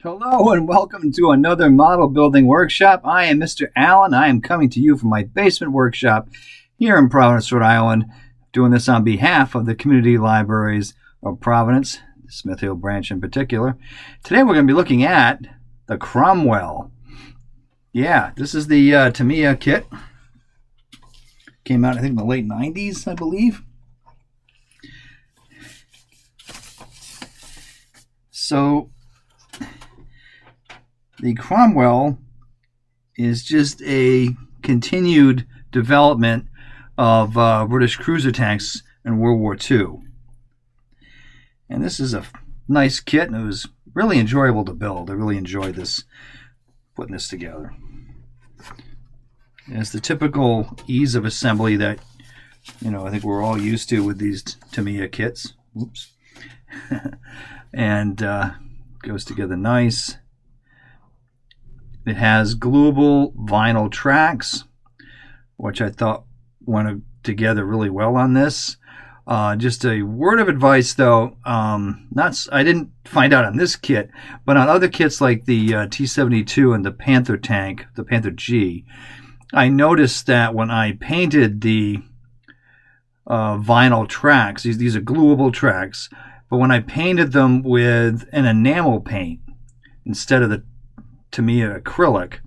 Hello and welcome to another model building workshop. I am Mr. Allen. I am coming to you from my basement workshop here in Providence, Rhode Island, doing this on behalf of the Community Libraries of Providence, the Smith Hill branch in particular. Today we're going to be looking at the Cromwell. Yeah, this is the Tamiya kit. Came out, I think, in the late 90s, I believe. So the Cromwell is just a continued development of British cruiser tanks in World War II. And this is a nice kit, and it was really enjoyable to build. I really enjoyed this, putting this together. It's the typical ease of assembly that, I think we're all used to with these Tamiya kits. Oops. And goes together nice. It has gluable vinyl tracks, which I thought went together really well on this. Just a word of advice, though, I didn't find out on this kit, but on other kits like the T-72 and the Panther tank, the Panther G, I noticed that when I painted the vinyl tracks, these are gluable tracks, but when I painted them with an enamel paint instead of the Tamiya acrylic,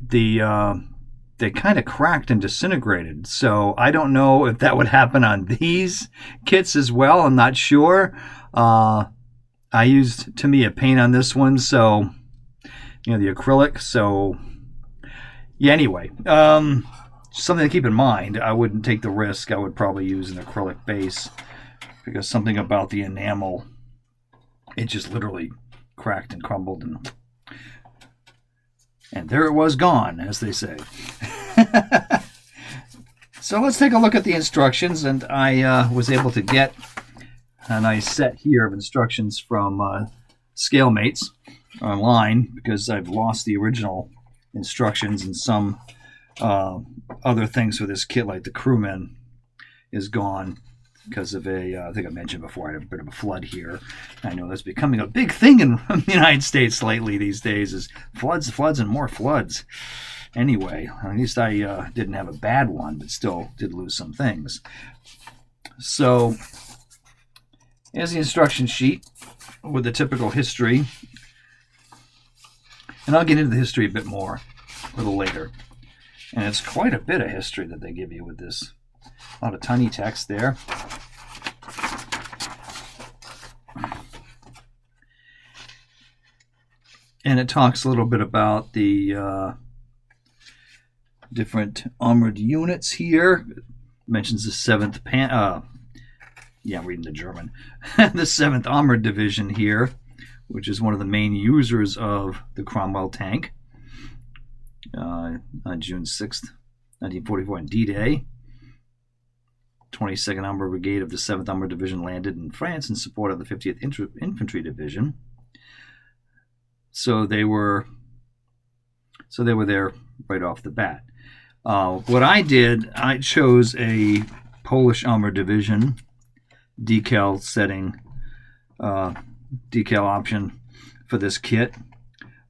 they kind of cracked and disintegrated. So I don't know if that would happen on these kits as well. I'm not sure. I used Tamiya paint on this one, so the acrylic. So yeah, anyway, something to keep in mind. I wouldn't take the risk. I would probably use an acrylic base because something about the enamel, it just literally cracked and crumbled, and there it was, gone, as they say. So let's take a look at the instructions, and I was able to get a nice set here of instructions from ScaleMates online because I've lost the original instructions, and some other things for this kit, like the crewman, is gone because of I think I mentioned before, I had a bit of a flood here. I know that's becoming a big thing in the United States lately these days, is floods, and more floods. Anyway, at least I didn't have a bad one, but still did lose some things. So here's the instruction sheet with the typical history. And I'll get into the history a bit more a little later. And it's quite a bit of history that they give you with this. A lot of tiny text there. And it talks a little bit about the different armored units here. It mentions the 7th I'm reading the German. The 7th Armored Division here, which is one of the main users of the Cromwell tank. On June 6th, 1944, on D-Day. 22nd Armored Brigade of the 7th Armored Division landed in France in support of the 50th Infantry Division. So they were there right off the bat. What I did, I chose a Polish Armored Division decal setting, decal option for this kit.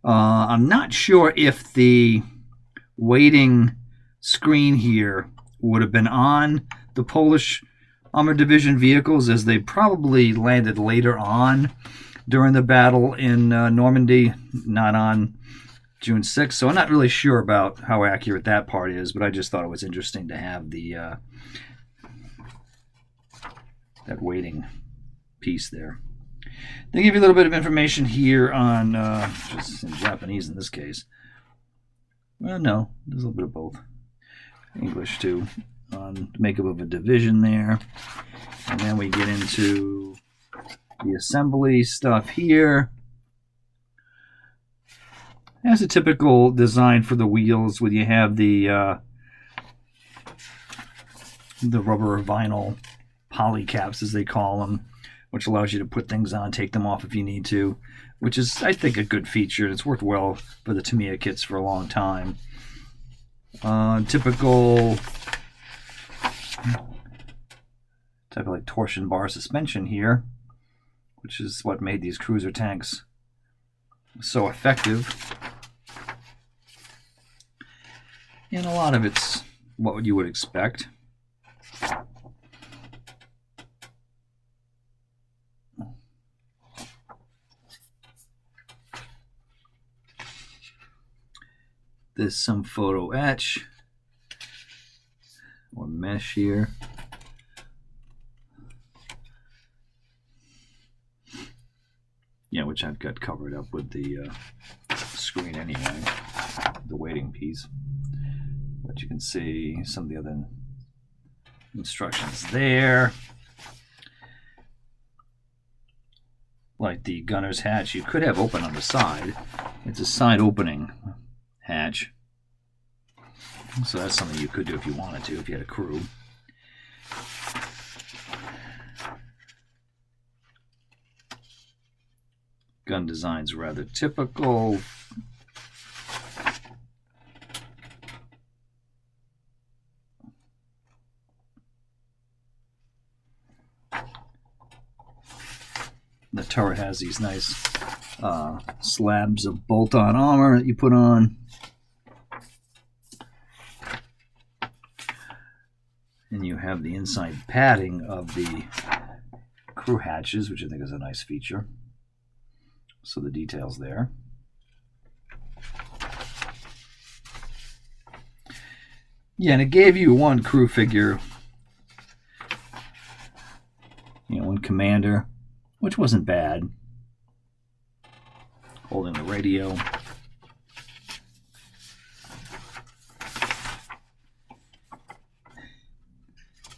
I'm not sure if the weighting screen here would have been on the Polish Armored Division vehicles, as they probably landed later on during the battle in Normandy, not on June 6th. So I'm not really sure about how accurate that part is, but I just thought it was interesting to have the that weighting piece there. They give you a little bit of information here on, just in Japanese in this case. Well, no, there's a little bit of both. English too, on the makeup of a division there. And then we get into the assembly stuff here. As a typical design for the wheels, where you have the rubber vinyl poly caps, as they call them, which allows you to put things on, take them off if you need to, which is, I think, a good feature. It's worked well for the Tamiya kits for a long time. Typical type of like torsion bar suspension here, which is what made these cruiser tanks so effective. And a lot of it's what you would expect. There's some photo etch or mesh here. Yeah, which I've got covered up with the screen anyway, the weighting piece. But you can see some of the other instructions there. Like the gunner's hatch, you could have open on the side. It's a side opening hatch. So that's something you could do if you wanted to, if you had a crew. Gun design's rather typical. The turret has these nice slabs of bolt-on armor that you put on. And you have the inside padding of the crew hatches, which I think is a nice feature. So the details there. Yeah, and it gave you one crew figure, one commander, which wasn't bad, holding the radio.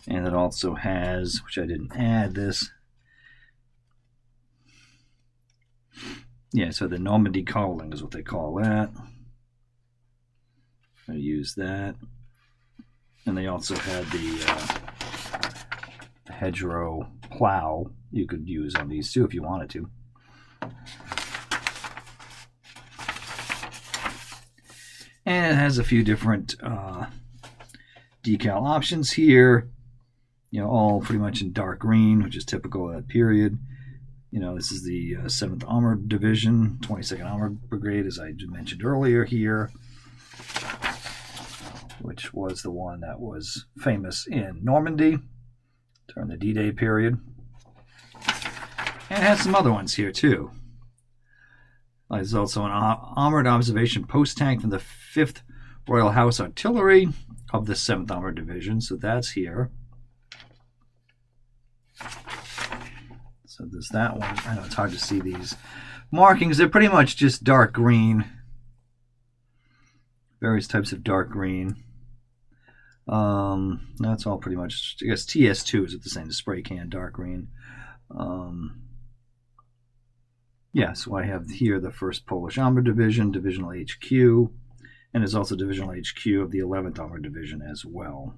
And it also has, which I didn't add this, yeah, so the Normandy cowling is what they call that. I use that. And they also had the hedgerow plow you could use on these too if you wanted to. And it has a few different decal options here. All pretty much in dark green, which is typical of that period. This is the 7th Armored Division, 22nd Armored Brigade, as I mentioned earlier here, which was the one that was famous in Normandy during the D-Day period. And it has some other ones here, too. There's also an armored observation post tank from the 5th Royal House Artillery of the 7th Armored Division, so that's here. So there's that one. I know it's hard to see these markings. They're pretty much just dark green. Various types of dark green. That's all pretty much, I guess TS2 is the same as spray can, dark green. Yeah, so I have here the 1st Polish Armored Division, Divisional HQ, and there's also Divisional HQ of the 11th Armored Division as well.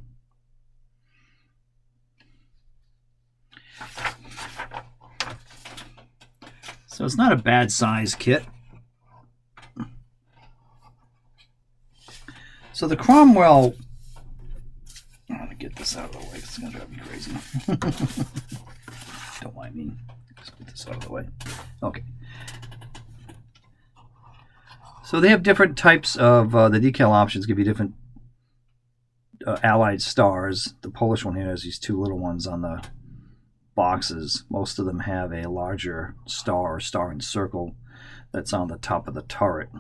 So it's not a bad size kit. So the Cromwell, I'm going to get this out of the way because it's going to drive me crazy. Don't mind me. Just get this out of the way. Okay. So they have different types of, the decal options give you different allied stars. The Polish one here has these two little ones on the boxes. Most of them have a larger star or star and circle that's on the top of the turret.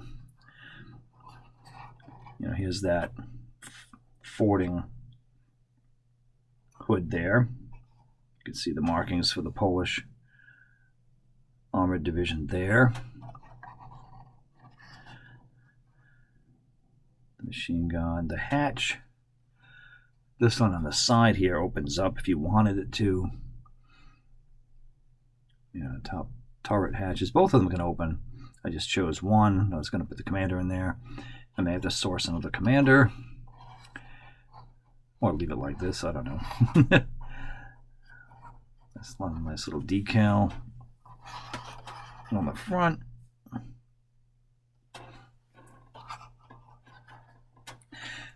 Here's that fording hood there. You can see the markings for the Polish Armored Division there. The machine gun, the hatch. This one on the side here opens up if you wanted it to. Top turret hatches. Both of them can open. I just chose one. I was going to put the commander in there. I may have to source another commander. Or leave it like this. I don't know. That's a nice little decal on the front.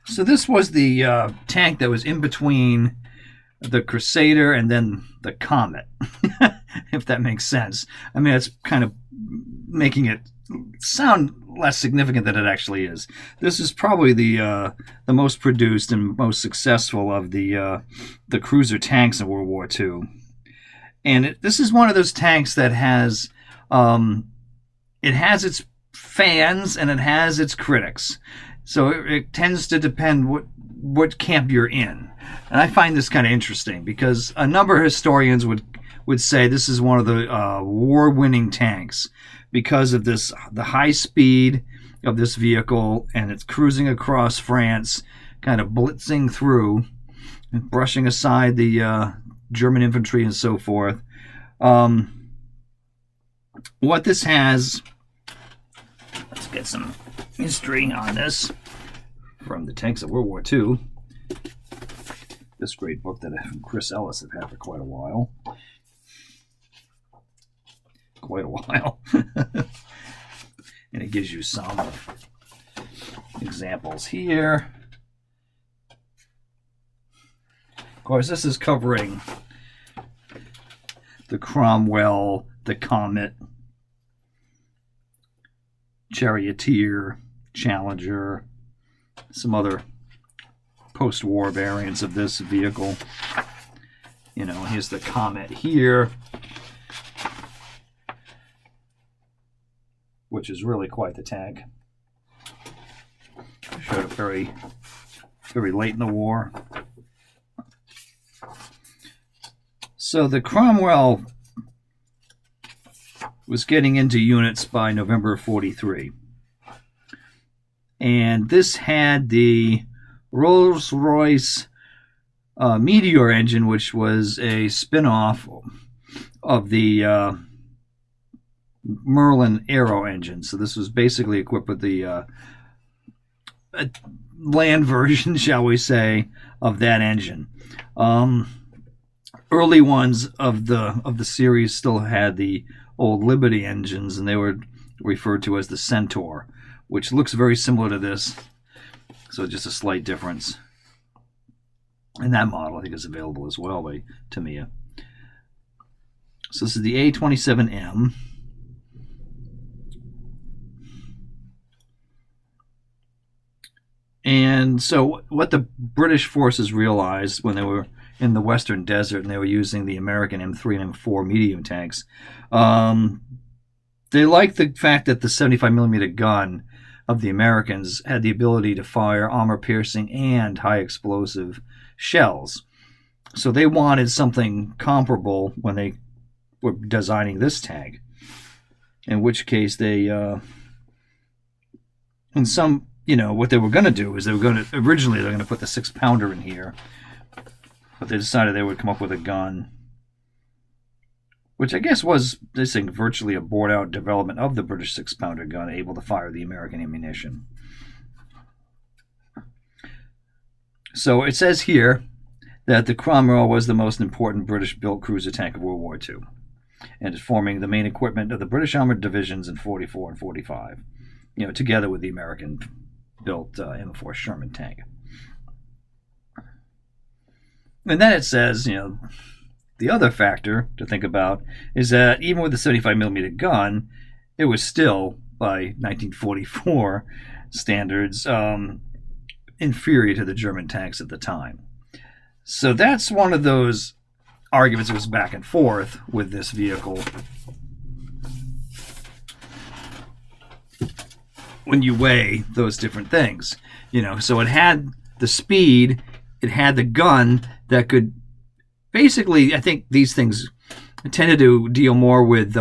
So this was the tank that was in between the Crusader and then the Comet, if that makes sense. I mean, it's kind of making it sound less significant than it actually is. This is probably the most produced and most successful of the cruiser tanks in World War II. And this is one of those tanks that has it has its fans and it has its critics. So it tends to depend what camp you're in. And I find this kind of interesting because a number of historians would say this is one of the war-winning tanks because of the high speed of this vehicle, and it's cruising across France, kind of blitzing through, and brushing aside the German infantry and so forth. What this has, let's get some history on this from the Tanks of World War II. This great book that Chris Ellis have had for quite a while. And it gives you some examples here. Of course, this is covering the Cromwell, the Comet, Charioteer, Challenger, some other post-war variants of this vehicle. You know, here's the Comet here, which is really quite the tank. Showed up very, very late in the war. So the Cromwell was getting into units by November of 43. And this had the Rolls-Royce Meteor engine, which was a spin-off of the Merlin Aero engine. So this was basically equipped with the land version, shall we say, of that engine. Early ones of the series still had the old Liberty engines, and they were referred to as the Centaur, which looks very similar to this. So just a slight difference. And that model, I think, is available as well by Tamiya. So this is the A27M. And so what the British forces realized when they were in the Western Desert and they were using the American M3 and M4 medium tanks, they liked the fact that the 75mm gun of the Americans had the ability to fire armor-piercing and high-explosive shells. So they wanted something comparable when they were designing this tank, in which case they, what they were going to do is originally they were going to put the 6-pounder in here, but they decided they would come up with a gun, which I guess was, this thing, virtually a bored-out development of the British 6-pounder gun, able to fire the American ammunition. So it says here that the Cromwell was the most important British-built cruiser tank of World War II, and is forming the main equipment of the British armored divisions in 44 and 45, together with the American-built M4 Sherman tank. And then it says, the other factor to think about is that even with the 75mm gun, it was still, by 1944 standards, inferior to the German tanks at the time. So that's one of those arguments that was back and forth with this vehicle. When you weigh those different things, so it had the speed, it had the gun that could basically, I think these things tended to deal more with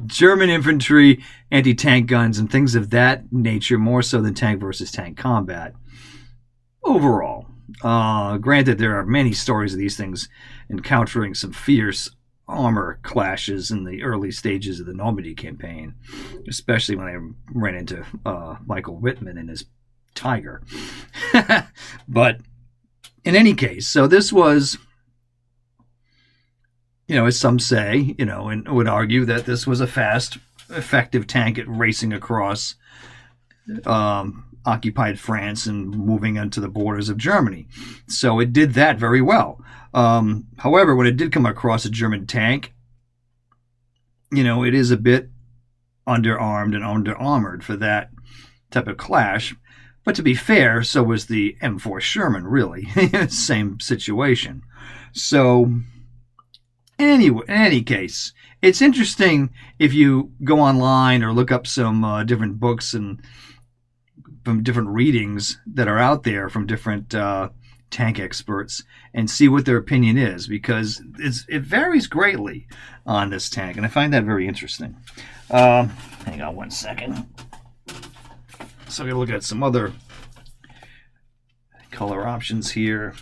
German infantry, anti-tank guns, and things of that nature, more so than tank versus tank combat overall. Granted, there are many stories of these things encountering some fierce armor clashes in the early stages of the Normandy campaign, especially when they ran into Michael Whitman and his Tiger. But in any case, so this was, as some say, and would argue that this was a fast, effective tank at racing across occupied France and moving into the borders of Germany. So it did that very well. However, when it did come across a German tank, it is a bit underarmed and under-armored for that type of clash. But to be fair, so was the M4 Sherman, really. Same situation. So, anyway, in any case, it's interesting if you go online or look up some different books and from different readings that are out there from different tank experts and see what their opinion is, because it varies greatly on this tank, and I find that very interesting. Hang on one second. So I'm going to look at some other color options here.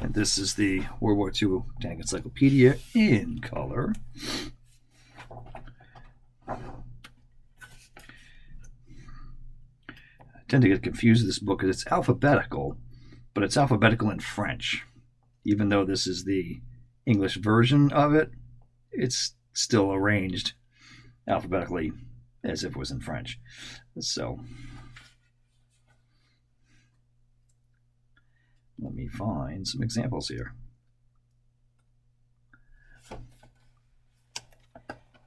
And this is the World War II Tank Encyclopedia in color. I tend to get confused with this book because it's alphabetical, but it's alphabetical in French. Even though this is the English version of it, it's still arranged alphabetically as if it was in French. So let me find some examples here.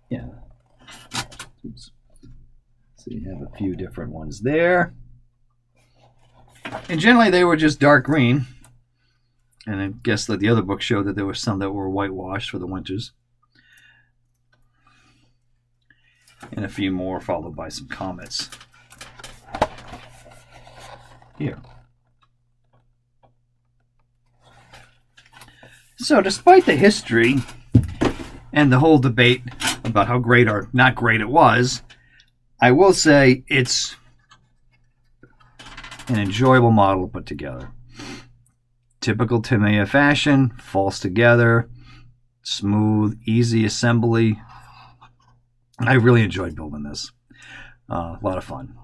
Yeah. Oops. So you have a few different ones there. And generally they were just dark green. And I guess that the other book showed that there were some that were whitewashed for the winters. And a few more followed by some comments here. So despite the history and the whole debate about how great or not great it was, I will say it's an enjoyable model to put together. Typical Tamiya fashion, falls together, smooth, easy assembly. I really enjoyed building this. A lot of fun.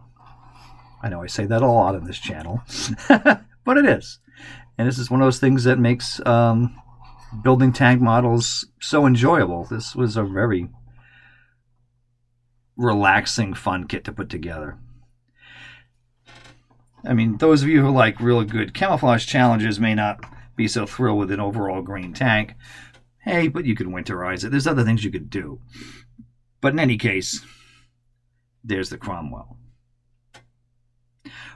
I know I say that a lot on this channel, but it is. And this is one of those things that makes building tank models so enjoyable. This was a very relaxing, fun kit to put together. I mean, those of you who like really good camouflage challenges may not be so thrilled with an overall green tank. Hey, but you could winterize it. There's other things you could do. But in any case, there's the Cromwell.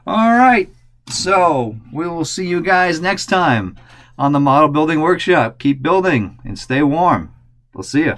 All right, so we will see you guys next time on the Model Building Workshop. Keep building and stay warm. We'll see you.